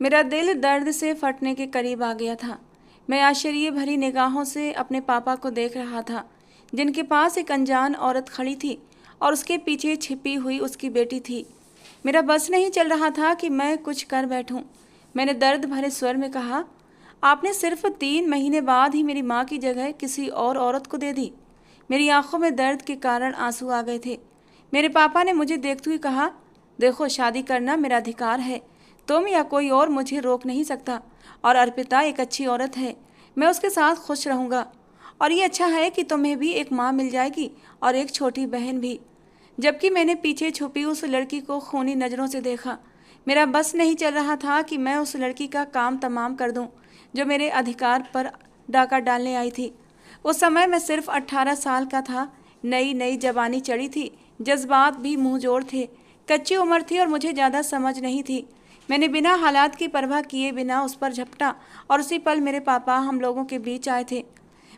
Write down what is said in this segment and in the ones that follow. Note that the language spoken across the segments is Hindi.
मेरा दिल दर्द से फटने के करीब आ गया था। मैं आश्चर्य भरी निगाहों से अपने पापा को देख रहा था, जिनके पास एक अनजान औरत खड़ी थी और उसके पीछे छिपी हुई उसकी बेटी थी। मेरा बस नहीं चल रहा था कि मैं कुछ कर बैठूं। मैंने दर्द भरे स्वर में कहा, आपने सिर्फ 3 महीने बाद ही मेरी माँ की जगह किसी और औरत को दे दी। मेरी आंखों में दर्द के कारण आंसू आ गए थे। मेरे पापा ने मुझे देखते हुए कहा, देखो, शादी करना मेरा अधिकार है। तुम या कोई और मुझे रोक नहीं सकता। और अर्पिता एक अच्छी औरत है, मैं उसके साथ खुश रहूँगा। और ये अच्छा है कि तुम्हें भी एक माँ मिल जाएगी और एक छोटी बहन भी। जबकि मैंने पीछे छुपी उस लड़की को खूनी नज़रों से देखा। मेरा बस नहीं चल रहा था कि मैं उस लड़की का काम तमाम कर दूं, जो मेरे अधिकार पर डाका डालने आई थी। उस समय मैं सिर्फ 18 साल का था। नई नई जवानी चढ़ी थी, जज्बात भी मुंहजोड़ थे। कच्ची उम्र थी और मुझे ज़्यादा समझ नहीं थी। मैंने बिना हालात की परवाह किए बिना उस पर झपटा और उसी पल मेरे पापा हम लोगों के बीच आए थे।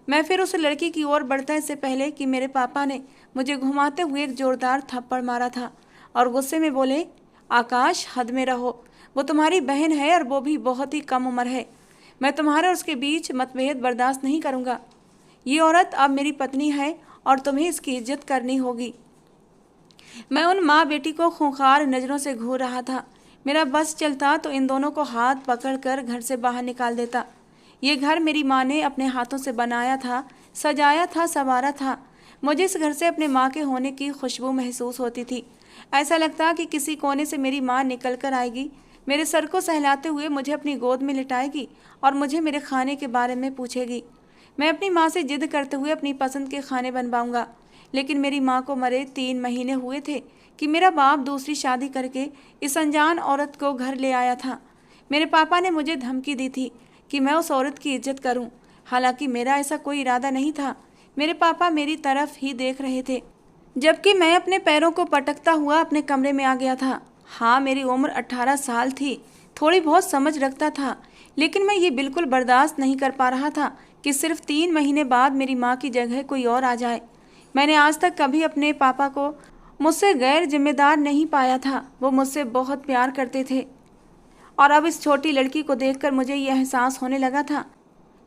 मैं फिर उस लड़की की ओर बढ़ता इससे पहले कि मेरे पापा ने मुझे घुमाते हुए एक जोरदार थप्पड़ मारा था और गुस्से में बोले, आकाश, हद में रहो। वो तुम्हारी बहन है और वो भी बहुत ही कम उम्र है। मैं तुम्हारे और उसके बीच मतभेद बर्दाश्त नहीं करूँगा। ये औरत अब मेरी पत्नी है और तुम्हें इसकी इज्जत करनी होगी। मैं उन माँ बेटी को खूंखार नज़रों से घूर रहा था। मेरा बस चलता तो इन दोनों को हाथ पकड़कर घर से बाहर निकाल देता। ये घर मेरी माँ ने अपने हाथों से बनाया था, सजाया था, संवारा था। मुझे इस घर से अपने माँ के होने की खुशबू महसूस होती थी। ऐसा लगता कि किसी कोने से मेरी माँ निकल कर आएगी, मेरे सर को सहलाते हुए मुझे अपनी गोद में लिटाएगी और मुझे मेरे खाने के बारे में पूछेगी। मैं अपनी माँ से जिद करते हुए अपनी पसंद के खाने बनवाऊंगा। लेकिन मेरी माँ को मरे 3 महीने हुए थे कि मेरा बाप दूसरी शादी करके इस अनजान औरत को घर ले आया था। मेरे पापा ने मुझे धमकी दी थी कि मैं उस औरत की इज्जत करूं। हालांकि मेरा ऐसा कोई इरादा नहीं था। मेरे पापा मेरी तरफ ही देख रहे थे, जबकि मैं अपने पैरों को पटकता हुआ अपने कमरे में आ गया था। हाँ, मेरी उम्र 18 साल थी, थोड़ी बहुत समझ रखता था, लेकिन मैं ये बिल्कुल बर्दाश्त नहीं कर पा रहा था कि सिर्फ 3 महीने बाद मेरी माँ की जगह कोई और आ जाए। मैंने आज तक कभी अपने पापा को मुझसे गैर जिम्मेदार नहीं पाया था। वो मुझसे बहुत प्यार करते थे और अब इस छोटी लड़की को देखकर मुझे यह एहसास होने लगा था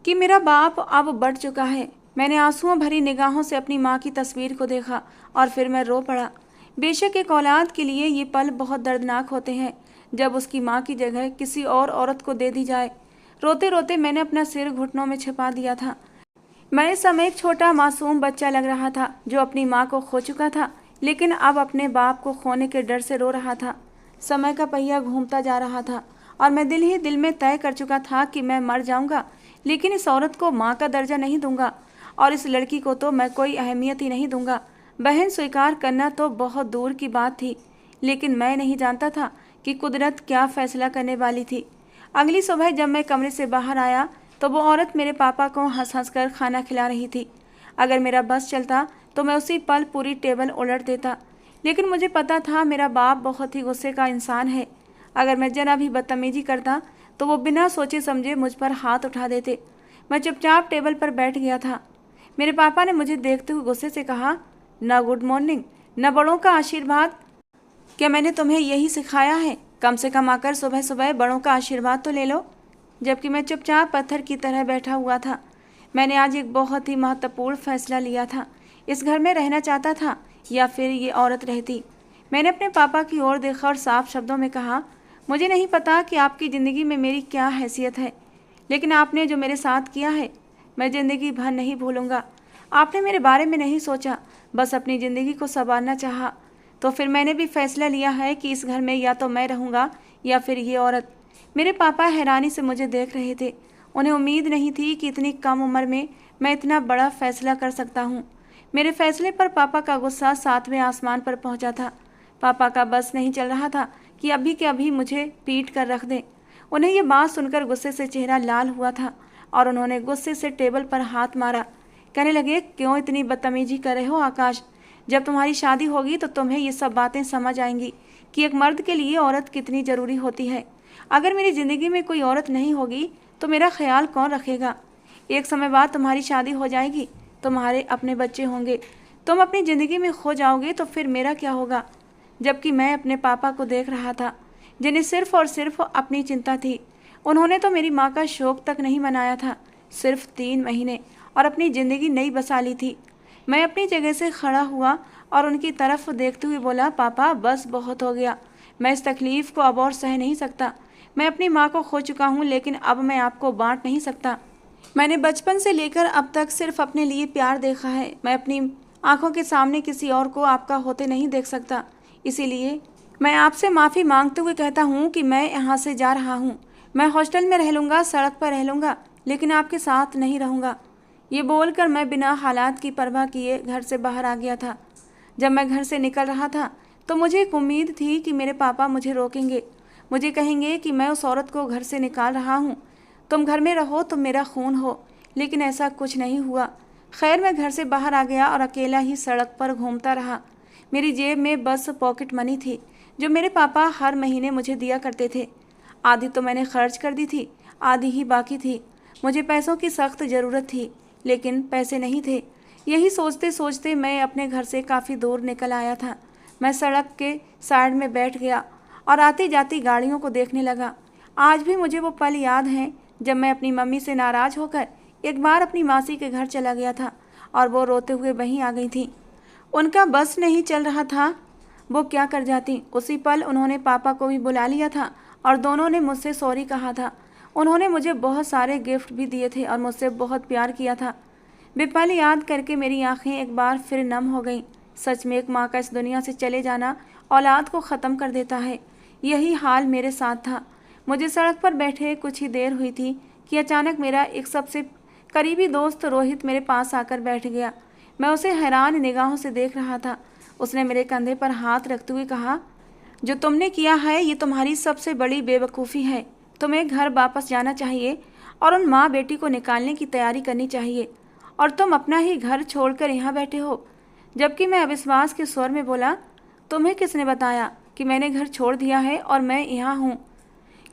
कि मेरा बाप अब बढ़ चुका है। मैंने आंसुओं भरी निगाहों से अपनी माँ की तस्वीर को देखा और फिर मैं रो पड़ा। बेशक एक औलाद के लिए ये पल बहुत दर्दनाक होते हैं जब उसकी माँ की जगह किसी और औरत को दे दी जाए। रोते रोते मैंने अपना सिर घुटनों में छिपा दिया था। मैं इस समय एक छोटा मासूम बच्चा लग रहा था जो अपनी माँ को खो चुका था, लेकिन अब अपने बाप को खोने के डर से रो रहा था। समय का पहिया घूमता जा रहा था और मैं दिल ही दिल में तय कर चुका था कि मैं मर जाऊंगा, लेकिन इस औरत को माँ का दर्जा नहीं दूंगा और इस लड़की को तो मैं कोई अहमियत ही नहीं दूंगा। बहन स्वीकार करना तो बहुत दूर की बात थी, लेकिन मैं नहीं जानता था कि कुदरत क्या फैसला करने वाली थी। अगली सुबह जब मैं कमरे से बाहर आया तो वो औरत मेरे पापा को हंस हंस कर खाना खिला रही थी। अगर मेरा बस चलता तो मैं उसी पल पूरी टेबल उलट देता, लेकिन मुझे पता था मेरा बाप बहुत ही गुस्से का इंसान है। अगर मैं जरा भी बदतमीजी करता तो वो बिना सोचे समझे मुझ पर हाथ उठा देते। मैं चुपचाप टेबल पर बैठ गया था। मेरे पापा ने मुझे देखते हुए गुस्से से कहा, न गुड मॉर्निंग, न बड़ों का आशीर्वाद। क्या मैंने तुम्हें यही सिखाया है? कम से कम आकर सुबह सुबह बड़ों का आशीर्वाद तो ले लो। जबकि मैं चुपचाप पत्थर की तरह बैठा हुआ था। मैंने आज एक बहुत ही महत्वपूर्ण फैसला लिया था। इस घर में रहना चाहता था या फिर ये औरत रहती। मैंने अपने पापा की ओर देखा और साफ शब्दों में कहा, मुझे नहीं पता कि आपकी ज़िंदगी में मेरी क्या हैसियत है, लेकिन आपने जो मेरे साथ किया है मैं ज़िंदगी भर नहीं भूलूंगा। आपने मेरे बारे में नहीं सोचा, बस अपनी ज़िंदगी को संवारना चाहा। तो फिर मैंने भी फैसला लिया है कि इस घर में या तो मैं रहूँगा या फिर ये औरत। मेरे पापा हैरानी से मुझे देख रहे थे। उन्हें उम्मीद नहीं थी कि इतनी कम उम्र में मैं इतना बड़ा फैसला कर सकता हूँ। मेरे फैसले पर पापा का गुस्सा 7वें आसमान पर पहुँचा था। पापा का बस नहीं चल रहा था कि अभी के अभी मुझे पीट कर रख दें। उन्हें ये बात सुनकर गुस्से से चेहरा लाल हुआ था और उन्होंने गुस्से से टेबल पर हाथ मारा। कहने लगे, क्यों इतनी बदतमीजी कर रहे हो आकाश? जब तुम्हारी शादी होगी तो तुम्हें ये सब बातें समझ आएंगी कि एक मर्द के लिए औरत कितनी ज़रूरी होती है। अगर मेरी ज़िंदगी में कोई औरत नहीं होगी तो मेरा ख्याल कौन रखेगा? एक समय बाद तुम्हारी शादी हो जाएगी, तुम्हारे अपने बच्चे होंगे, तुम अपनी ज़िंदगी में खो जाओगे, तो फिर मेरा क्या होगा? जबकि मैं अपने पापा को देख रहा था। जिन्हें सिर्फ और सिर्फ अपनी चिंता थी। उन्होंने तो मेरी माँ का शोक तक नहीं मनाया था, सिर्फ 3 महीने, और अपनी ज़िंदगी नई बसा ली थी। मैं अपनी जगह से खड़ा हुआ और उनकी तरफ देखते हुए बोला, पापा बस बहुत हो गया, मैं इस तकलीफ़ को अब और सह नहीं सकता। मैं अपनी माँ को खो चुका हूँ, लेकिन अब मैं आपको बांट नहीं सकता। मैंने बचपन से लेकर अब तक सिर्फ अपने लिए प्यार देखा है। मैं अपनी आंखों के सामने किसी और को आपका होते नहीं देख सकता। इसीलिए मैं आपसे माफ़ी मांगते हुए कहता हूँ कि मैं यहाँ से जा रहा हूँ। मैं हॉस्टल में रह लूँगा, सड़क पर रह लूँगा, लेकिन आपके साथ नहीं रहूँगा। ये बोलकर मैं बिना हालात की परवाह किए घर से बाहर आ गया था। जब मैं घर से निकल रहा था तो मुझे एक उम्मीद थी कि मेरे पापा मुझे रोकेंगे, मुझे कहेंगे कि मैं उस औरत को घर से निकाल रहा हूँ, तुम घर में रहो, तुम मेरा खून हो। लेकिन ऐसा कुछ नहीं हुआ। खैर, मैं घर से बाहर आ गया और अकेला ही सड़क पर घूमता रहा। मेरी जेब में बस पॉकेट मनी थी जो मेरे पापा हर महीने मुझे दिया करते थे। आधी तो मैंने खर्च कर दी थी, आधी ही बाकी थी। मुझे पैसों की सख्त ज़रूरत थी, लेकिन पैसे नहीं थे। यही सोचते सोचते मैं अपने घर से काफ़ी दूर निकल आया था। मैं सड़क के साइड में बैठ गया और आती जाती गाड़ियों को देखने लगा। आज भी मुझे वो पल याद हैं जब मैं अपनी मम्मी से नाराज़ होकर एक बार अपनी मासी के घर चला गया था और वो रोते हुए वहीं आ गई थी। उनका बस नहीं चल रहा था, वो क्या कर जाती। उसी पल उन्होंने पापा को भी बुला लिया था और दोनों ने मुझसे सॉरी कहा था। उन्होंने मुझे बहुत सारे गिफ्ट भी दिए थे और मुझसे बहुत प्यार किया था। वे पल याद करके मेरी आंखें एक बार फिर नम हो गईं। सच में एक माँ का इस दुनिया से चले जाना औलाद को ख़त्म कर देता है। यही हाल मेरे साथ था। मुझे सड़क पर बैठे कुछ ही देर हुई थी कि अचानक मेरा एक सबसे करीबी दोस्त रोहित मेरे पास आकर बैठ गया। मैं उसे हैरान निगाहों से देख रहा था। उसने मेरे कंधे पर हाथ रखते हुए कहा, जो तुमने किया है ये तुम्हारी सबसे बड़ी बेवकूफ़ी है। तुम्हें घर वापस जाना चाहिए और उन माँ बेटी को निकालने की तैयारी करनी चाहिए, और तुम अपना ही घर छोड़कर यहाँ बैठे हो। जबकि मैं अविश्वास के स्वर में बोला, तुम्हें किसने बताया कि मैंने घर छोड़ दिया है और मैं यहाँ हूँ?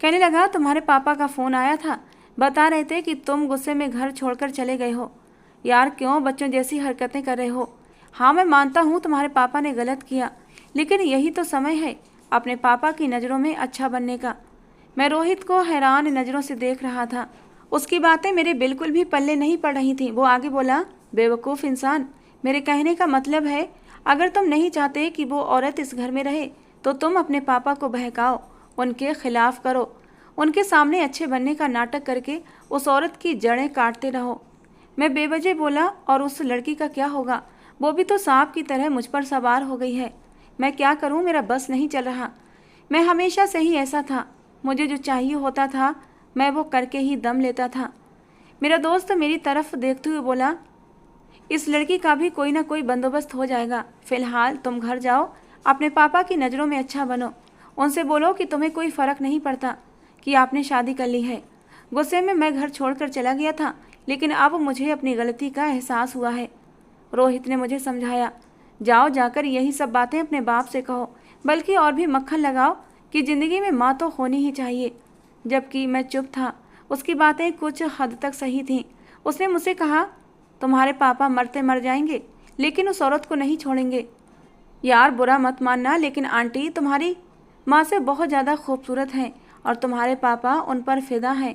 कहने लगा, तुम्हारे पापा का फ़ोन आया था, बता रहे थे कि तुम गुस्से में घर छोड़कर चले गए हो। यार क्यों बच्चों जैसी हरकतें कर रहे हो? हाँ, मैं मानता हूँ तुम्हारे पापा ने गलत किया, लेकिन यही तो समय है अपने पापा की नज़रों में अच्छा बनने का। मैं रोहित को हैरान नज़रों से देख रहा था। उसकी बातें मेरे बिल्कुल भी पल्ले नहीं पड़ रही थीं। वो आगे बोला, बेवकूफ़ इंसान, मेरे कहने का मतलब है अगर तुम नहीं चाहते कि वो औरत इस घर में रहे तो तुम अपने पापा को बहकाओ, उनके खिलाफ करो, उनके सामने अच्छे बनने का नाटक करके उस औरत की जड़ें काटते रहो। मैं बेवजह बोला, और उस लड़की का क्या होगा? वो भी तो सांप की तरह मुझ पर सवार हो गई है। मैं क्या करूं, मेरा बस नहीं चल रहा। मैं हमेशा से ही ऐसा था, मुझे जो चाहिए होता था मैं वो करके ही दम लेता था। मेरा दोस्त मेरी तरफ देखते हुए बोला, इस लड़की का भी कोई ना कोई बंदोबस्त हो जाएगा। फिलहाल तुम घर जाओ, अपने पापा की नज़रों में अच्छा बनो, उनसे बोलो कि तुम्हें कोई फ़र्क नहीं पड़ता कि आपने शादी कर ली है। गुस्से में मैं घर छोड़कर चला गया था, लेकिन अब मुझे अपनी गलती का एहसास हुआ है। रोहित ने मुझे समझाया, जाओ जाकर यही सब बातें अपने बाप से कहो, बल्कि और भी मक्खन लगाओ कि ज़िंदगी में माँ तो होनी ही चाहिए। जबकि मैं चुप था। उसकी बातें कुछ हद तक सही थीं। उसने मुझसे कहा, तुम्हारे पापा मरते मर जाएंगे लेकिन उस औरत को नहीं छोड़ेंगे। यार बुरा मत मानना, लेकिन आंटी तुम्हारी माँ से बहुत ज़्यादा खूबसूरत हैं और तुम्हारे पापा उन पर फिदा हैं।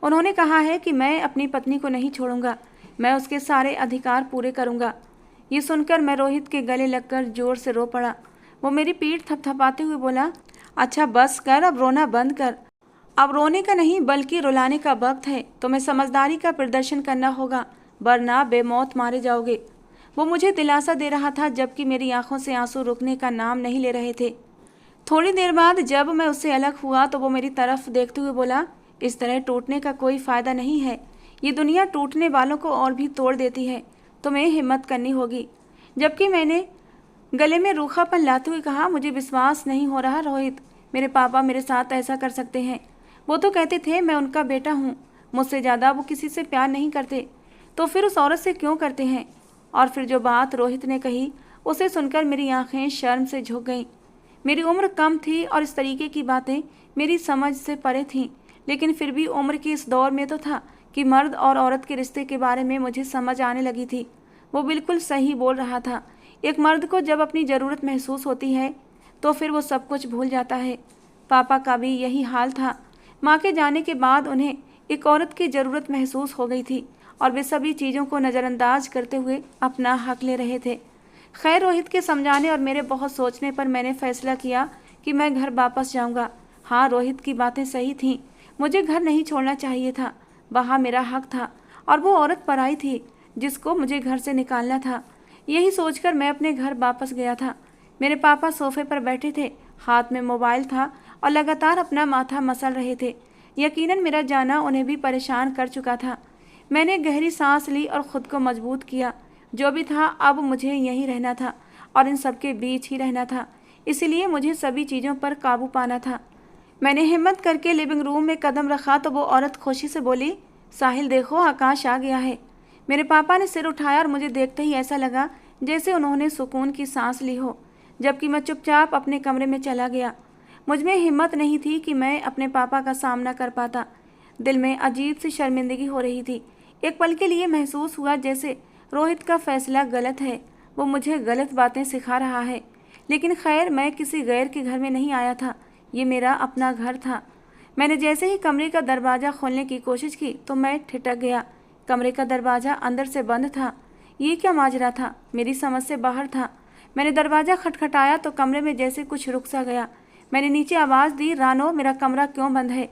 उन्होंने कहा है कि मैं अपनी पत्नी को नहीं छोड़ूंगा, मैं उसके सारे अधिकार पूरे करूंगा। ये सुनकर मैं रोहित के गले लगकर जोर से रो पड़ा। वो मेरी पीठ थपथपाते हुए बोला, अच्छा बस कर, अब रोना बंद कर। अब रोने का नहीं बल्कि रुलाने का वक्त है। तुम्हें समझदारी का प्रदर्शन करना होगा, वरना बेमौत मारे जाओगे। वो मुझे दिलासा दे रहा था, जबकि मेरी आंखों से आंसू रुकने का नाम नहीं ले रहे थे। थोड़ी देर बाद जब मैं उससे अलग हुआ तो वो मेरी तरफ देखते हुए बोला, इस तरह टूटने का कोई फ़ायदा नहीं है। ये दुनिया टूटने वालों को और भी तोड़ देती है, तुम्हें हिम्मत करनी होगी। जबकि मैंने गले में रूखापन लाते हुए कहा, मुझे विश्वास नहीं हो रहा रोहित, मेरे पापा मेरे साथ ऐसा कर सकते हैं। वो तो कहते थे मैं उनका बेटा हूँ, मुझसे ज़्यादा वो किसी से प्यार नहीं करते, तो फिर उस औरत से क्यों करते हैं? और फिर जो बात रोहित ने कही उसे सुनकर मेरी आंखें शर्म से झुक गईं। मेरी उम्र कम थी और इस तरीके की बातें मेरी समझ से परे थीं, लेकिन फिर भी उम्र के इस दौर में तो था कि मर्द और औरत के रिश्ते के बारे में मुझे समझ आने लगी थी। वो बिल्कुल सही बोल रहा था। एक मर्द को जब अपनी ज़रूरत महसूस होती है तो फिर वो सब कुछ भूल जाता है। पापा का भी यही हाल था। माँ के जाने के बाद उन्हें एक औरत की ज़रूरत महसूस हो गई थी और वे सभी चीज़ों को नज़रअंदाज करते हुए अपना हक ले रहे थे। खैर, रोहित के समझाने और मेरे बहुत सोचने पर मैंने फैसला किया कि मैं घर वापस जाऊंगा। हाँ, रोहित की बातें सही थीं। मुझे घर नहीं छोड़ना चाहिए था। वहाँ मेरा हक था और वो औरत पराई थी जिसको मुझे घर से निकालना था। यही सोचकर मैं अपने घर वापस गया था। मेरे पापा सोफे पर बैठे थे, हाथ में मोबाइल था और लगातार अपना माथा मसल रहे थे। यकीनन मेरा जाना उन्हें भी परेशान कर चुका था। मैंने गहरी सांस ली और खुद को मजबूत किया। जो भी था, अब मुझे यहीं रहना था और इन सबके बीच ही रहना था। इसलिए मुझे सभी चीज़ों पर काबू पाना था। मैंने हिम्मत करके लिविंग रूम में कदम रखा तो वो औरत खुशी से बोली, साहिल देखो, आकाश आ गया है। मेरे पापा ने सिर उठाया और मुझे देखते ही ऐसा लगा जैसे उन्होंने सुकून की सांस ली हो, जबकि मैं चुपचाप अपने कमरे में चला गया। मुझमें हिम्मत नहीं थी कि मैं अपने पापा का सामना कर पाता। दिल में अजीब सी शर्मिंदगी हो रही थी। एक पल के लिए महसूस हुआ जैसे रोहित का फैसला गलत है, वो मुझे गलत बातें सिखा रहा है। लेकिन खैर, मैं किसी गैर के घर में नहीं आया था, ये मेरा अपना घर था। मैंने जैसे ही कमरे का दरवाज़ा खोलने की कोशिश की तो मैं ठिठक गया। कमरे का दरवाज़ा अंदर से बंद था। ये क्या माजरा था, मेरी समझ से बाहर था। मैंने दरवाज़ा खटखटाया तो कमरे में जैसे कुछ रुक सा गया। मैंने नीचे आवाज़ दी, रानो, मेरा कमरा क्यों बंद है?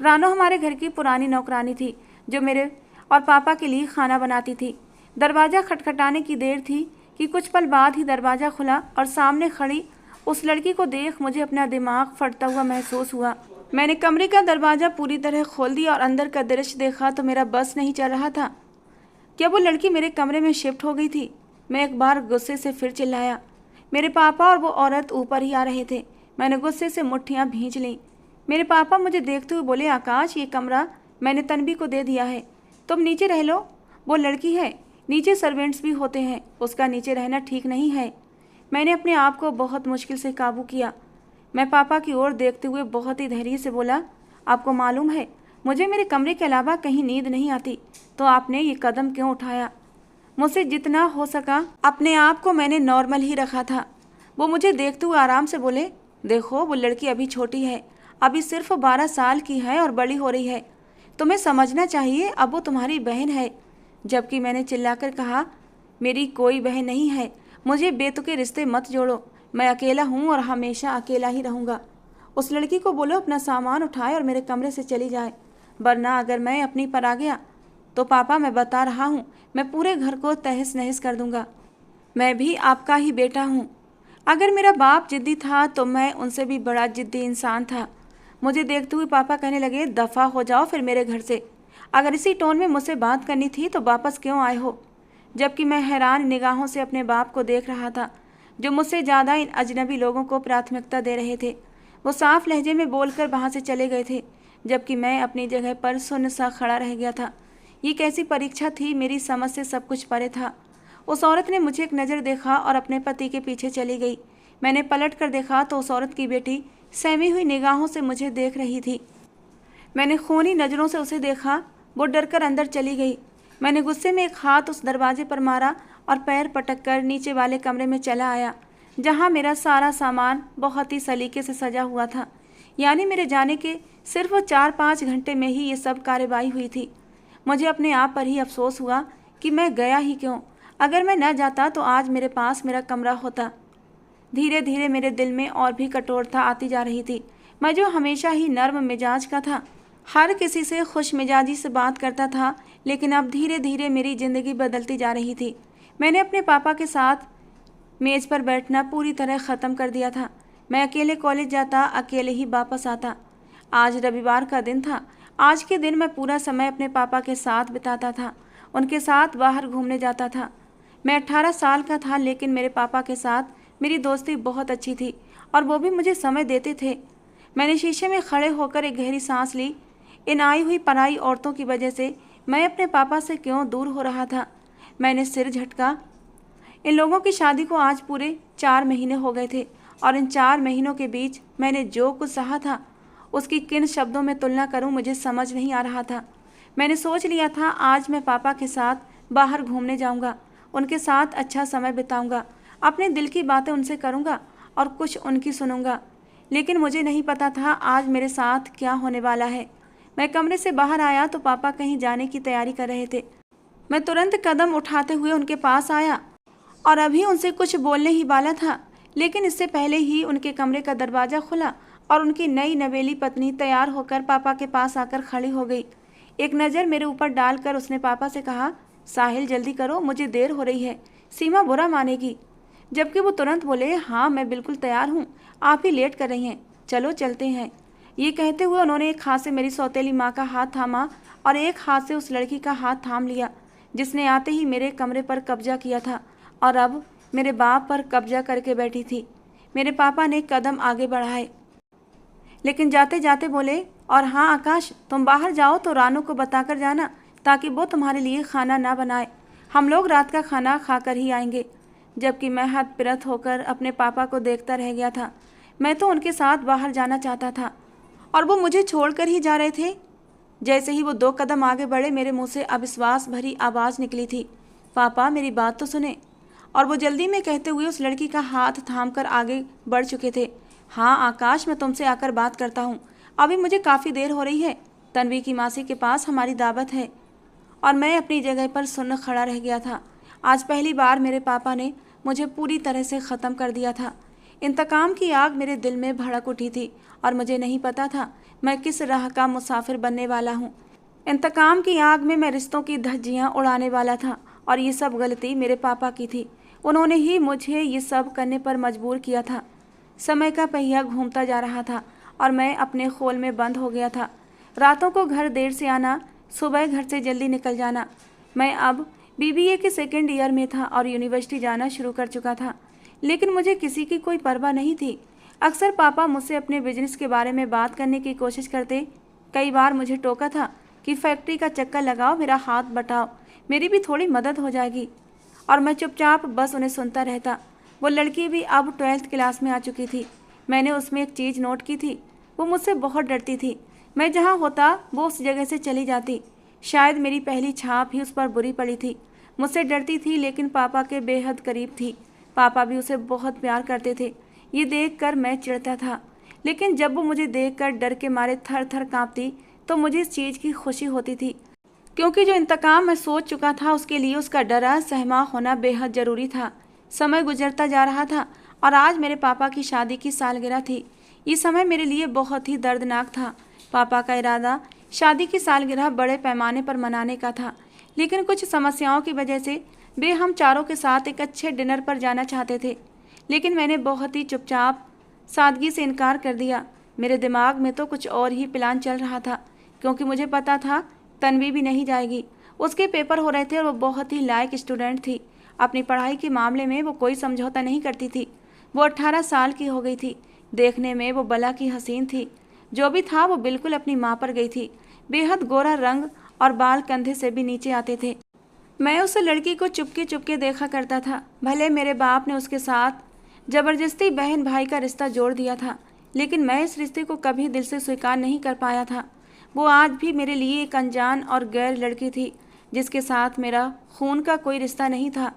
रानो हमारे घर की पुरानी नौकरानी थी जो मेरे और पापा के लिए खाना बनाती थी। दरवाज़ा खटखटाने की देर थी कि कुछ पल बाद ही दरवाज़ा खुला और सामने खड़ी उस लड़की को देख मुझे अपना दिमाग फटता हुआ महसूस हुआ। मैंने कमरे का दरवाज़ा पूरी तरह खोल दिया और अंदर का दृश्य देखा तो मेरा बस नहीं चल रहा था। क्या वो लड़की मेरे कमरे में शिफ्ट हो गई थी? मैं एक बार गुस्से से फिर चिल्लाया। मेरे पापा और वो औरत ऊपर ही आ रहे थे। मैंने गुस्से से मुट्ठियाँ भींच लीं। मेरे पापा मुझे देखते हुए बोले, आकाश, ये कमरा मैंने तन्वी को दे दिया है, तुम नीचे रह लो। वो लड़की है, नीचे सर्वेंट्स भी होते हैं, उसका नीचे रहना ठीक नहीं है। मैंने अपने आप को बहुत मुश्किल से काबू किया। मैं पापा की ओर देखते हुए बहुत ही धैर्य से बोला, आपको मालूम है मुझे मेरे कमरे के अलावा कहीं नींद नहीं आती, तो आपने ये कदम क्यों उठाया? मुझसे जितना हो सका अपने आप को मैंने नॉर्मल ही रखा था। वो मुझे देखते हुए आराम से बोले, देखो, वो लड़की अभी छोटी है, अभी सिर्फ 12 साल की है और बड़ी हो रही है। तुम्हें समझना चाहिए, अब वो तुम्हारी बहन है। जबकि मैंने चिल्लाकर कहा, मेरी कोई बहन नहीं है, मुझे बेतुके रिश्ते मत जोड़ो, मैं अकेला हूँ और हमेशा अकेला ही रहूँगा। उस लड़की को बोलो अपना सामान उठाए और मेरे कमरे से चली जाए, वरना अगर मैं अपनी पर आ गया तो पापा, मैं बता रहा हूँ, मैं पूरे घर को तहस नहस कर दूँगा। मैं भी आपका ही बेटा हूँ। अगर मेरा बाप जिद्दी था तो मैं उनसे भी बड़ा जिद्दी इंसान था। मुझे देखते हुए पापा कहने लगे, दफ़ा हो जाओ फिर मेरे घर से। अगर इसी टोन में मुझसे बात करनी थी तो वापस क्यों आए हो? जबकि मैं हैरान निगाहों से अपने बाप को देख रहा था, जो मुझसे ज़्यादा इन अजनबी लोगों को प्राथमिकता दे रहे थे। वो साफ लहजे में बोलकर वहाँ से चले गए थे, जबकि मैं अपनी जगह पर सुन्न सा खड़ा रह गया था। ये कैसी परीक्षा थी, मेरी समझ से सब कुछ परे था। उस औरत ने मुझे एक नज़र देखा और अपने पति के पीछे चली गई। मैंने पलट कर देखा तो उस औरत की बेटी सहमी हुई निगाहों से मुझे देख रही थी। मैंने खूनी नज़रों से उसे देखा। वो डरकर अंदर चली गई। मैंने गुस्से में एक हाथ उस दरवाजे पर मारा और पैर पटक कर नीचे वाले कमरे में चला आया, जहाँ मेरा सारा सामान बहुत ही सलीके से सजा हुआ था। यानी मेरे जाने के सिर्फ 4-5 घंटे में ही ये सब कार्रवाई हुई थी। मुझे अपने आप पर ही अफसोस हुआ कि मैं गया ही क्यों। अगर मैं न जाता तो आज मेरे पास मेरा कमरा होता। धीरे धीरे मेरे दिल में और भी कठोरता आती जा रही थी। मैं जो हमेशा ही नर्म मिजाज का था, हर किसी से खुश मिजाजी से बात करता था, लेकिन अब धीरे धीरे मेरी ज़िंदगी बदलती जा रही थी। मैंने अपने पापा के साथ मेज़ पर बैठना पूरी तरह ख़त्म कर दिया था। मैं अकेले कॉलेज जाता, अकेले ही वापस आता। आज रविवार का दिन था। आज के दिन मैं पूरा समय अपने पापा के साथ बिताता था, उनके साथ बाहर घूमने जाता था। मैं 18 साल का था, लेकिन मेरे पापा के साथ मेरी दोस्ती बहुत अच्छी थी और वो भी मुझे समय देते थे। मैंने शीशे में खड़े होकर एक गहरी सांस ली। इन आई हुई पराई औरतों की वजह से मैं अपने पापा से क्यों दूर हो रहा था? मैंने सिर झटका। इन लोगों की शादी को आज पूरे 4 महीने हो गए थे और इन 4 महीनों के बीच मैंने जो कुछ सहा था उसकी किन शब्दों में तुलना करूं, मुझे समझ नहीं आ रहा था। मैंने सोच लिया था आज मैं पापा के साथ बाहर घूमने जाऊंगा, उनके साथ अच्छा समय बिताऊंगा, अपने दिल की बातें उनसे करूंगा और कुछ उनकी सुनूंगा। लेकिन मुझे नहीं पता था आज मेरे साथ क्या होने वाला है। मैं कमरे से बाहर आया तो पापा कहीं जाने की तैयारी कर रहे थे। मैं तुरंत कदम उठाते हुए उनके पास आया और अभी उनसे कुछ बोलने ही वाला था, लेकिन इससे पहले ही उनके कमरे का दरवाज़ा खुला और उनकी नई नवेली पत्नी तैयार होकर पापा के पास आकर खड़ी हो गई। एक नज़र मेरे ऊपर डालकर उसने पापा से कहा, साहिल जल्दी करो, मुझे देर हो रही है, सीमा बुरा मानेगी। जबकि वो तुरंत बोले, हाँ मैं बिल्कुल तैयार हूँ, आप ही लेट कर रही हैं, चलो चलते हैं। ये कहते हुए उन्होंने एक हाथ से मेरी सौतेली माँ का हाथ थामा और एक हाथ से उस लड़की का हाथ थाम लिया जिसने आते ही मेरे कमरे पर कब्जा किया था और अब मेरे बाप पर कब्जा करके बैठी थी। मेरे पापा ने कदम आगे बढ़ाए, लेकिन जाते जाते बोले, और हाँ आकाश, तुम बाहर जाओ तो रानू को बताकर जाना ताकि वो तुम्हारे लिए खाना ना बनाए, हम लोग रात का खाना खाकर ही आएंगे। जबकि मैं हतप्रत होकर अपने पापा को देखता रह गया था। मैं तो उनके साथ बाहर जाना चाहता था और वो मुझे छोड़कर ही जा रहे थे। जैसे ही वो 2 कदम आगे बढ़े, मेरे मुंह से अविश्वास भरी आवाज़ निकली थी, पापा मेरी बात तो सुने। और वो जल्दी में कहते हुए उस लड़की का हाथ थामकर आगे बढ़ चुके थे। हाँ आकाश, मैं तुमसे आकर बात करता हूँ, अभी मुझे काफ़ी देर हो रही है, तन्वी की मासी के पास हमारी दावत है। और मैं अपनी जगह पर सुन्न खड़ा रह गया था। आज पहली बार मेरे पापा ने मुझे पूरी तरह से ख़त्म कर दिया था। इंतकाम की आग मेरे दिल में भड़क उठी थी और मुझे नहीं पता था मैं किस राह का मुसाफिर बनने वाला हूँ। इंतकाम की आग में मैं रिश्तों की धज्जियाँ उड़ाने वाला था और ये सब गलती मेरे पापा की थी। उन्होंने ही मुझे ये सब करने पर मजबूर किया था। समय का पहिया घूमता जा रहा था और मैं अपने खोल में बंद हो गया था। रातों को घर देर से आना, सुबह घर से जल्दी निकल जाना। मैं अब बीबीए के 2nd ईयर में था और यूनिवर्सिटी जाना शुरू कर चुका था, लेकिन मुझे किसी की कोई परवाह नहीं थी। अक्सर पापा मुझसे अपने बिजनेस के बारे में बात करने की कोशिश करते। कई बार मुझे टोका था कि फैक्ट्री का चक्कर लगाओ, मेरा हाथ बटाओ, मेरी भी थोड़ी मदद हो जाएगी। और मैं चुपचाप बस उन्हें सुनता रहता। वो लड़की भी अब 12th क्लास में आ चुकी थी। मैंने उसमें एक चीज़ नोट की थी, वो मुझसे बहुत डरती थी। मैं जहाँ होता वो उस जगह से चली जाती। शायद मेरी पहली छाप ही उस पर बुरी पड़ी थी। मुझसे डरती थी लेकिन पापा के बेहद करीब थी। पापा भी उसे बहुत प्यार करते थे। ये देखकर मैं चिढ़ता था, लेकिन जब वो मुझे देखकर डर के मारे थर थर काँपती तो मुझे इस चीज़ की खुशी होती थी, क्योंकि जो इंतकाम मैं सोच चुका था उसके लिए उसका डरा सहमा होना बेहद ज़रूरी था। समय गुजरता जा रहा था और आज मेरे पापा की शादी की सालगिरह थी। ये समय मेरे लिए बहुत ही दर्दनाक था। पापा का इरादा शादी की सालगिरह बड़े पैमाने पर मनाने का था, लेकिन कुछ समस्याओं की वजह से वे हम चारों के साथ एक अच्छे डिनर पर जाना चाहते थे। लेकिन मैंने बहुत ही चुपचाप सादगी से इनकार कर दिया। मेरे दिमाग में तो कुछ और ही प्लान चल रहा था, क्योंकि मुझे पता था तन्वी भी नहीं जाएगी। उसके पेपर हो रहे थे और वो बहुत ही लायक स्टूडेंट थी। अपनी पढ़ाई के मामले में वो कोई समझौता नहीं करती थी। वो 18 साल की हो गई थी। देखने में वो बला की हसीन थी। जो भी था वो बिल्कुल अपनी माँ पर गई थी। बेहद गोरा रंग और बाल कंधे से भी नीचे आते थे। मैं उस लड़की को चुपके चुपके देखा करता था। भले मेरे बाप ने उसके साथ ज़बरदस्ती बहन भाई का रिश्ता जोड़ दिया था, लेकिन मैं इस रिश्ते को कभी दिल से स्वीकार नहीं कर पाया था। वो आज भी मेरे लिए एक अनजान और गैर लड़की थी, जिसके साथ मेरा खून का कोई रिश्ता नहीं था।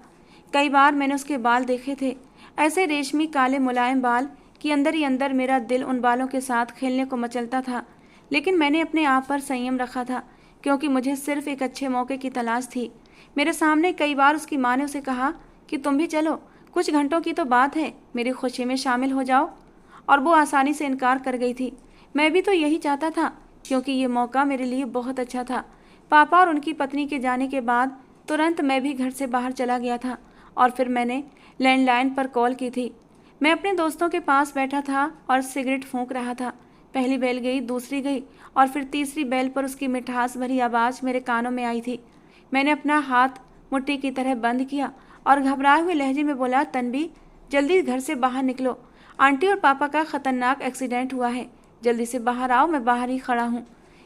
कई बार मैंने उसके बाल देखे थे, ऐसे रेशमी काले मुलायम बाल कि अंदर ही अंदर मेरा दिल उन बालों के साथ खेलने को मचलता था। लेकिन मैंने अपने आप पर संयम रखा था, क्योंकि मुझे सिर्फ एक अच्छे मौके की तलाश थी। मेरे सामने कई बार उसकी माँ ने उसे कहा कि तुम भी चलो, कुछ घंटों की तो बात है, मेरी खुशी में शामिल हो जाओ। और वो आसानी से इनकार कर गई थी। मैं भी तो यही चाहता था, क्योंकि ये मौका मेरे लिए बहुत अच्छा था। पापा और उनकी पत्नी के जाने के बाद तुरंत मैं भी घर से बाहर चला गया था और फिर मैंने लैंडलाइन पर कॉल की थी। मैं अपने दोस्तों के पास बैठा था और सिगरेट फूंक रहा था। पहली बेल गई, दूसरी गई और फिर तीसरी बेल पर उसकी मिठास भरी आवाज़ मेरे कानों में आई थी। मैंने अपना हाथ मुट्ठी की तरह बंद किया और घबराए हुए लहजे में बोला, तन्वी जल्दी घर से बाहर निकलो, आंटी और पापा का ख़तरनाक एक्सीडेंट हुआ है, जल्दी से बाहर आओ, मैं बाहर ही खड़ा हूँ।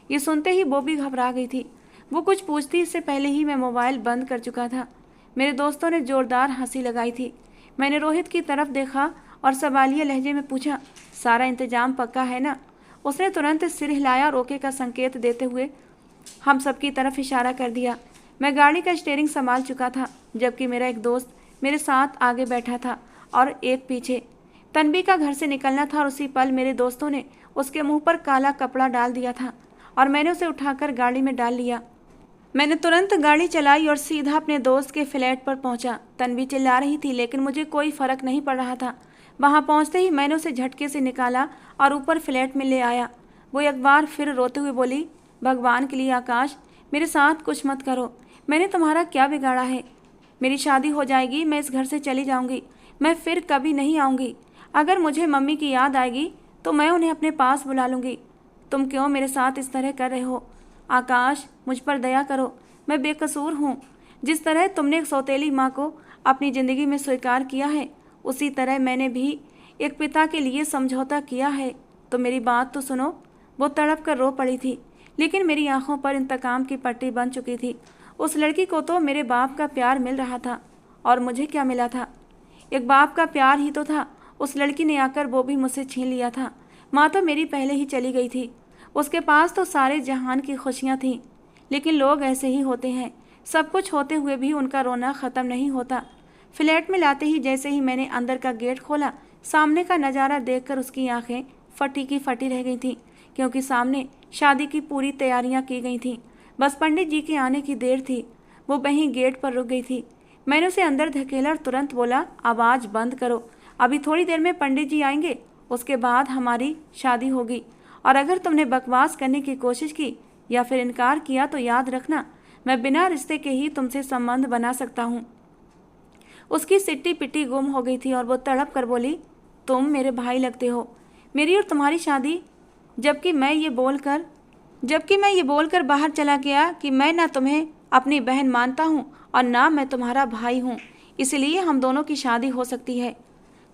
ये सुनते ही वो भी घबरा गई थी। वो कुछ पूछती इससे पहले ही मैं मोबाइल बंद कर चुका था। मेरे दोस्तों ने ज़ोरदार हंसी लगाई थी। मैंने रोहित की तरफ देखा और सवालिया लहजे में पूछा, सारा इंतजाम पक्का है ना? उसने तुरंत सिर हिलाया और ओके का संकेत देते हुए हम सबकी तरफ इशारा कर दिया। मैं गाड़ी का स्टीयरिंग संभाल चुका था, जबकि मेरा एक दोस्त मेरे साथ आगे बैठा था और एक पीछे। तन्वी का घर से निकलना था और उसी पल मेरे दोस्तों ने उसके मुंह पर काला कपड़ा डाल दिया था और मैंने उसे उठाकर गाड़ी में डाल लिया। मैंने तुरंत गाड़ी चलाई और सीधा अपने दोस्त के फ्लैट पर पहुंचा। तन्वी चिल्ला रही थी लेकिन मुझे कोई फर्क नहीं पड़ रहा था। वहां पहुंचते ही मैंने उसे झटके से निकाला और ऊपर फ्लैट में ले आया। वो एक बार फिर रोते हुए बोली, भगवान के लिए आकाश, मेरे साथ कुछ मत करो, मैंने तुम्हारा क्या बिगाड़ा है? मेरी शादी हो जाएगी, मैं इस घर से चली जाऊंगी, मैं फिर कभी नहीं आऊँगी। अगर मुझे मम्मी की याद आएगी तो मैं उन्हें अपने पास बुला लूँगी। तुम क्यों मेरे साथ इस तरह कर रहे हो? आकाश, मुझ पर दया करो, मैं बेकसूर हूँ। जिस तरह तुमने एक सौतेली माँ को अपनी ज़िंदगी में स्वीकार किया है, उसी तरह मैंने भी एक पिता के लिए समझौता किया है। तो मेरी बात तो सुनो। वो तड़प कर रो पड़ी थी, लेकिन मेरी आंखों पर इंतकाम की पट्टी बन चुकी थी। उस लड़की को तो मेरे बाप का प्यार मिल रहा था और मुझे क्या मिला था? एक बाप का प्यार ही तो था। उस लड़की ने आकर वो भी मुझसे छीन लिया था। माँ तो मेरी पहले ही चली गई थी। उसके पास तो सारे जहान की खुशियाँ थीं। लेकिन लोग ऐसे ही होते हैं, सब कुछ होते हुए भी उनका रोना ख़त्म नहीं होता। फ्लैट में लाते ही जैसे ही मैंने अंदर का गेट खोला, सामने का नज़ारा देखकर उसकी आंखें फटी की फटी रह गई थीं, क्योंकि सामने शादी की पूरी तैयारियां की गई थीं। बस पंडित जी के आने की देर थी। वो वहीं गेट पर रुक गई थी। मैंने उसे अंदर धकेला और तुरंत बोला, आवाज़ बंद करो, अभी थोड़ी देर में पंडित जी आएंगे, उसके बाद हमारी शादी होगी। और अगर तुमने बकवास करने की कोशिश की या फिर इनकार किया तो याद रखना, मैं बिना रिश्ते के ही तुमसे संबंध बना सकता हूँ। उसकी सिट्टी पिट्टी गुम हो गई थी और वो तड़प कर बोली, तुम मेरे भाई लगते हो, मेरी और तुम्हारी शादी। जबकि मैं ये बोलकर बाहर चला गया कि मैं ना तुम्हें अपनी बहन मानता हूँ और ना मैं तुम्हारा भाई हूँ, इसलिए हम दोनों की शादी हो सकती है।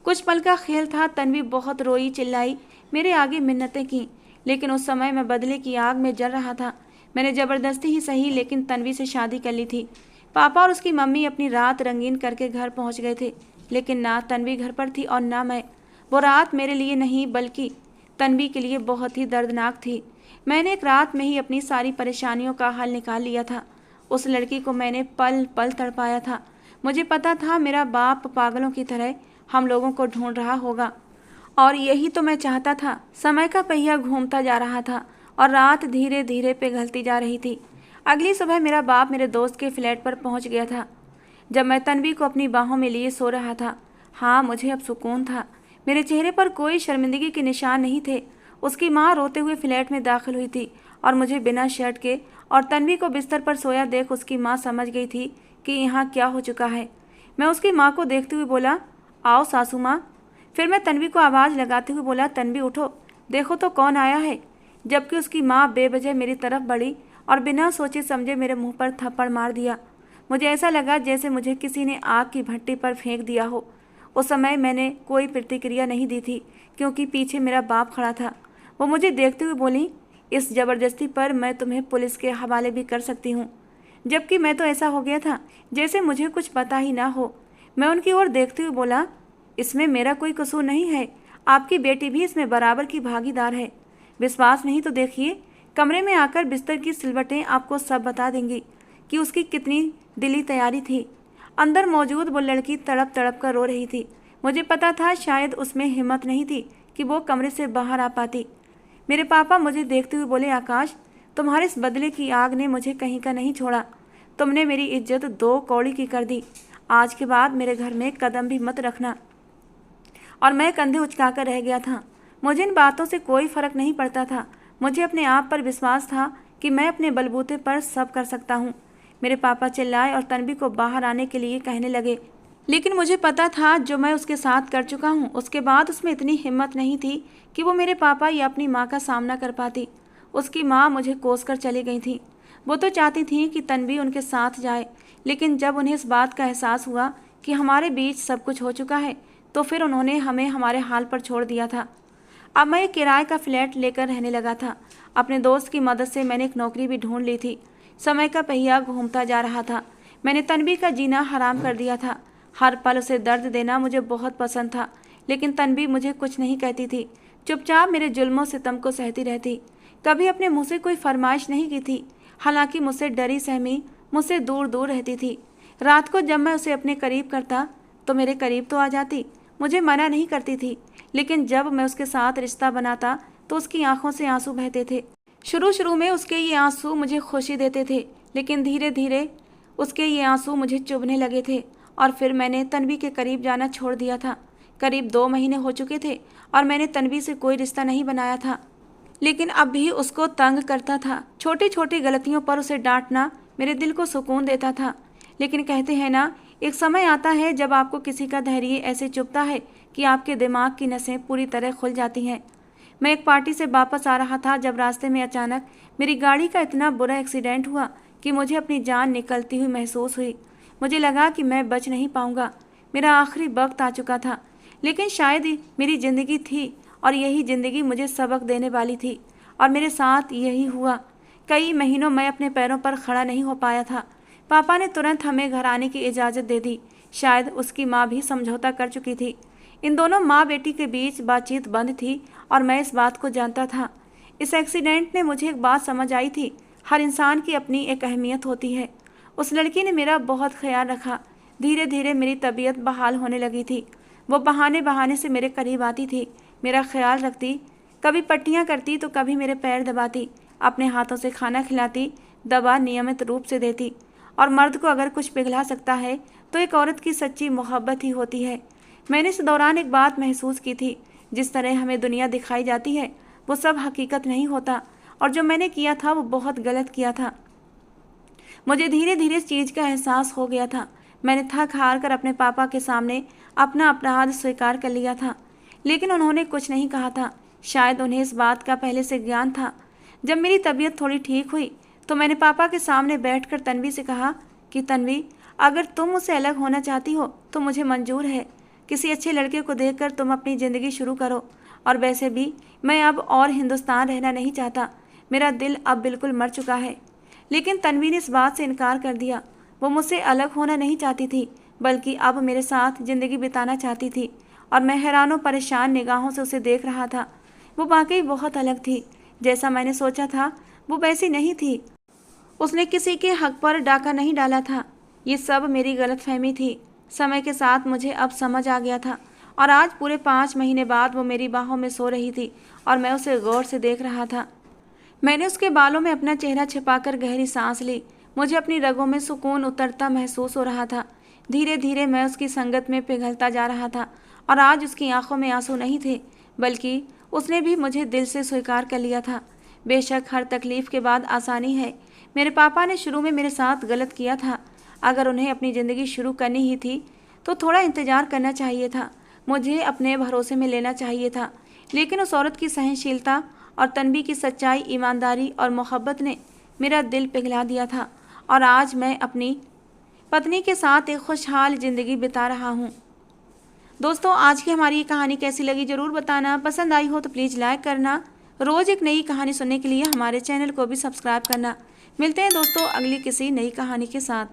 कुछ पल का खेल था। तन्वी बहुत रोई, चिल्लाई, मेरे आगे मिन्नतें की, लेकिन उस समय मैं बदले की आग में जल रहा था। मैंने ज़बरदस्ती ही सही लेकिन तन्वी से शादी कर ली थी। पापा और उसकी मम्मी अपनी रात रंगीन करके घर पहुंच गए थे, लेकिन ना तन्वी घर पर थी और ना मैं। वो रात मेरे लिए नहीं बल्कि तन्वी के लिए बहुत ही दर्दनाक थी। मैंने एक रात में ही अपनी सारी परेशानियों का हल निकाल लिया था। उस लड़की को मैंने पल पल तड़पाया था। मुझे पता था मेरा बाप पागलों की तरह हम लोगों को ढूंढ रहा होगा, और यही तो मैं चाहता था। समय का पहिया घूमता जा रहा था और रात धीरे धीरे पिघलती जा रही थी। अगली सुबह मेरा बाप मेरे दोस्त के फ्लैट पर पहुंच गया था, जब मैं तन्वी को अपनी बाहों में लिए सो रहा था। हाँ, मुझे अब सुकून था। मेरे चेहरे पर कोई शर्मिंदगी के निशान नहीं थे। उसकी माँ रोते हुए फ्लैट में दाखिल हुई थी और मुझे बिना शर्ट के और तन्वी को बिस्तर पर सोया देख उसकी माँ समझ गई थी कि यहाँ क्या हो चुका है। मैं उसकी माँ को देखते हुए बोला, आओ सासू माँ। फिर मैं तन्वी को आवाज़ लगाते हुए बोला, तन्वी उठो, देखो तो कौन आया है। जबकि उसकी माँ बेवजह मेरी तरफ बढ़ी और बिना सोचे समझे मेरे मुंह पर थप्पड़ मार दिया। मुझे ऐसा लगा जैसे मुझे किसी ने आग की भट्टी पर फेंक दिया हो। उस समय मैंने कोई प्रतिक्रिया नहीं दी थी, क्योंकि पीछे मेरा बाप खड़ा था। वो मुझे देखते हुए बोली, इस ज़बरदस्ती पर मैं तुम्हें पुलिस के हवाले भी कर सकती हूँ। जबकि मैं तो ऐसा हो गया था जैसे मुझे कुछ पता ही ना हो। मैं उनकी ओर देखते हुए बोला, इसमें मेरा कोई कसूर नहीं है, आपकी बेटी भी इसमें बराबर की भागीदार है। विश्वास नहीं तो देखिए, कमरे में आकर बिस्तर की सिलवटें आपको सब बता देंगी कि उसकी कितनी दिली तैयारी थी। अंदर मौजूद वो लड़की तड़प तड़प कर रो रही थी। मुझे पता था शायद उसमें हिम्मत नहीं थी कि वो कमरे से बाहर आ पाती। मेरे पापा मुझे देखते हुए बोले, आकाश, तुम्हारे इस बदले की आग ने मुझे कहीं का नहीं छोड़ा। तुमने मेरी इज्जत 2 कौड़ी की कर दी। आज के बाद मेरे घर में कदम भी मत रखना। और मैं कंधे उचकाकर रह गया था। मुझे इन बातों से कोई फर्क नहीं पड़ता था। मुझे अपने आप पर विश्वास था कि मैं अपने बलबूते पर सब कर सकता हूँ। मेरे पापा चिल्लाए और तन्वी को बाहर आने के लिए कहने लगे, लेकिन मुझे पता था जो मैं उसके साथ कर चुका हूँ, उसके बाद उसमें इतनी हिम्मत नहीं थी कि वो मेरे पापा या अपनी माँ का सामना कर पाती। उसकी माँ मुझे कोस कर चली गई थी। वो तो चाहती थी कि तन्वी उनके साथ जाए, लेकिन जब उन्हें इस बात का एहसास हुआ कि हमारे बीच सब कुछ हो चुका है, तो फिर उन्होंने हमें हमारे हाल पर छोड़ दिया था। अब मैं एक किराए का फ्लैट लेकर रहने लगा था। अपने दोस्त की मदद से मैंने एक नौकरी भी ढूंढ ली थी। समय का पहिया घूमता जा रहा था। मैंने तन्वी का जीना हराम कर दिया था। हर पल उसे दर्द देना मुझे बहुत पसंद था, लेकिन तन्वी मुझे कुछ नहीं कहती थी। चुपचाप मेरे जुल्मों सितम को सहती रहती। कभी अपने मुँह से कोई फरमाइश नहीं की थी। हालांकि मुझसे डरी सहमी मुझसे दूर दूर रहती थी। रात को जब मैं उसे अपने करीब करता तो मेरे करीब तो आ जाती, मुझे मना नहीं करती थी, लेकिन जब मैं उसके साथ रिश्ता बनाता तो उसकी आंखों से आंसू बहते थे। शुरू शुरू में उसके ये आंसू मुझे खुशी देते थे, लेकिन धीरे धीरे उसके ये आंसू मुझे चुभने लगे थे और फिर मैंने तन्वी के करीब जाना छोड़ दिया था। करीब 2 महीने हो चुके थे और मैंने तन्वी से कोई रिश्ता नहीं बनाया था, लेकिन अब भी उसको तंग करता था। छोटी छोटी गलतियों पर उसे डांटना मेरे दिल को सुकून देता था। लेकिन कहते हैं ना, एक समय आता है जब आपको किसी का धैर्य ऐसे चुभता है कि आपके दिमाग की नसें पूरी तरह खुल जाती हैं। मैं एक पार्टी से वापस आ रहा था जब रास्ते में अचानक मेरी गाड़ी का इतना बुरा एक्सीडेंट हुआ कि मुझे अपनी जान निकलती हुई महसूस हुई। मुझे लगा कि मैं बच नहीं पाऊंगा, मेरा आखिरी वक्त आ चुका था। लेकिन शायद मेरी ज़िंदगी थी और यही ज़िंदगी मुझे सबक देने वाली थी, और मेरे साथ यही हुआ। कई महीनों मैं अपने पैरों पर खड़ा नहीं हो पाया था। पापा ने तुरंत हमें घर आने की इजाज़त दे दी। शायद उसकी माँ भी समझौता कर चुकी थी। इन दोनों माँ बेटी के बीच बातचीत बंद थी और मैं इस बात को जानता था। इस एक्सीडेंट ने मुझे एक बात समझ आई थी, हर इंसान की अपनी एक अहमियत होती है। उस लड़की ने मेरा बहुत ख्याल रखा। धीरे धीरे मेरी तबीयत बहाल होने लगी थी। वो बहाने बहाने से मेरे करीब आती थी, मेरा ख्याल रखती, कभी पट्टियाँ करती तो कभी मेरे पैर दबाती, अपने हाथों से खाना खिलाती, दवा नियमित रूप से देती। और मर्द को अगर कुछ पिघला सकता है तो एक औरत की सच्ची मोहब्बत ही होती है। मैंने इस दौरान एक बात महसूस की थी, जिस तरह हमें दुनिया दिखाई जाती है वो सब हकीकत नहीं होता, और जो मैंने किया था वो बहुत गलत किया था। मुझे धीरे धीरे इस चीज़ का एहसास हो गया था। मैंने थक हार कर अपने पापा के सामने अपना अपराध स्वीकार कर लिया था, लेकिन उन्होंने कुछ नहीं कहा था। शायद उन्हें इस बात का पहले से ज्ञान था। जब मेरी तबीयत थोड़ी ठीक हुई तो मैंने पापा के सामने बैठकर तन्वी से कहा कि तन्वी, अगर तुम मुझसे अलग होना चाहती हो तो मुझे मंजूर है। किसी अच्छे लड़के को देखकर तुम अपनी ज़िंदगी शुरू करो। और वैसे भी मैं अब और हिंदुस्तान रहना नहीं चाहता, मेरा दिल अब बिल्कुल मर चुका है। लेकिन तन्वी ने इस बात से इनकार कर दिया। वो मुझसे अलग होना नहीं चाहती थी, बल्कि अब मेरे साथ ज़िंदगी बिताना चाहती थी। और मैं हैरानों परेशान निगाहों से उसे देख रहा था। वो वाकई बहुत अलग थी। जैसा मैंने सोचा था वो वैसी नहीं थी। उसने किसी के हक पर डाका नहीं डाला था। ये सब मेरी गलतफहमी थी। समय के साथ मुझे अब समझ आ गया था, और आज पूरे 5 महीने बाद वो मेरी बाहों में सो रही थी और मैं उसे गौर से देख रहा था। मैंने उसके बालों में अपना चेहरा छिपाकर गहरी सांस ली। मुझे अपनी रगों में सुकून उतरता महसूस हो रहा था। धीरे धीरे मैं उसकी संगत में पिघलता जा रहा था, और आज उसकी आंखों में आंसू नहीं थे, बल्कि उसने भी मुझे दिल से स्वीकार कर लिया था। बेशक हर तकलीफ़ के बाद आसानी है। मेरे पापा ने शुरू में मेरे साथ गलत किया था। अगर उन्हें अपनी ज़िंदगी शुरू करनी ही थी तो थोड़ा इंतज़ार करना चाहिए था। मुझे अपने भरोसे में लेना चाहिए था। लेकिन उस औरत की सहनशीलता और तन्वी की सच्चाई, ईमानदारी और मोहब्बत ने मेरा दिल पिघला दिया था, और आज मैं अपनी पत्नी के साथ एक खुशहाल ज़िंदगी बिता रहा हूँ। दोस्तों, आज की हमारी ये कहानी कैसी लगी ज़रूर बताना। पसंद आई हो तो प्लीज़ लाइक करना। रोज़ एक नई कहानी सुनने के लिए हमारे चैनल को भी सब्सक्राइब करना। मिलते हैं दोस्तों अगली किसी नई कहानी के साथ।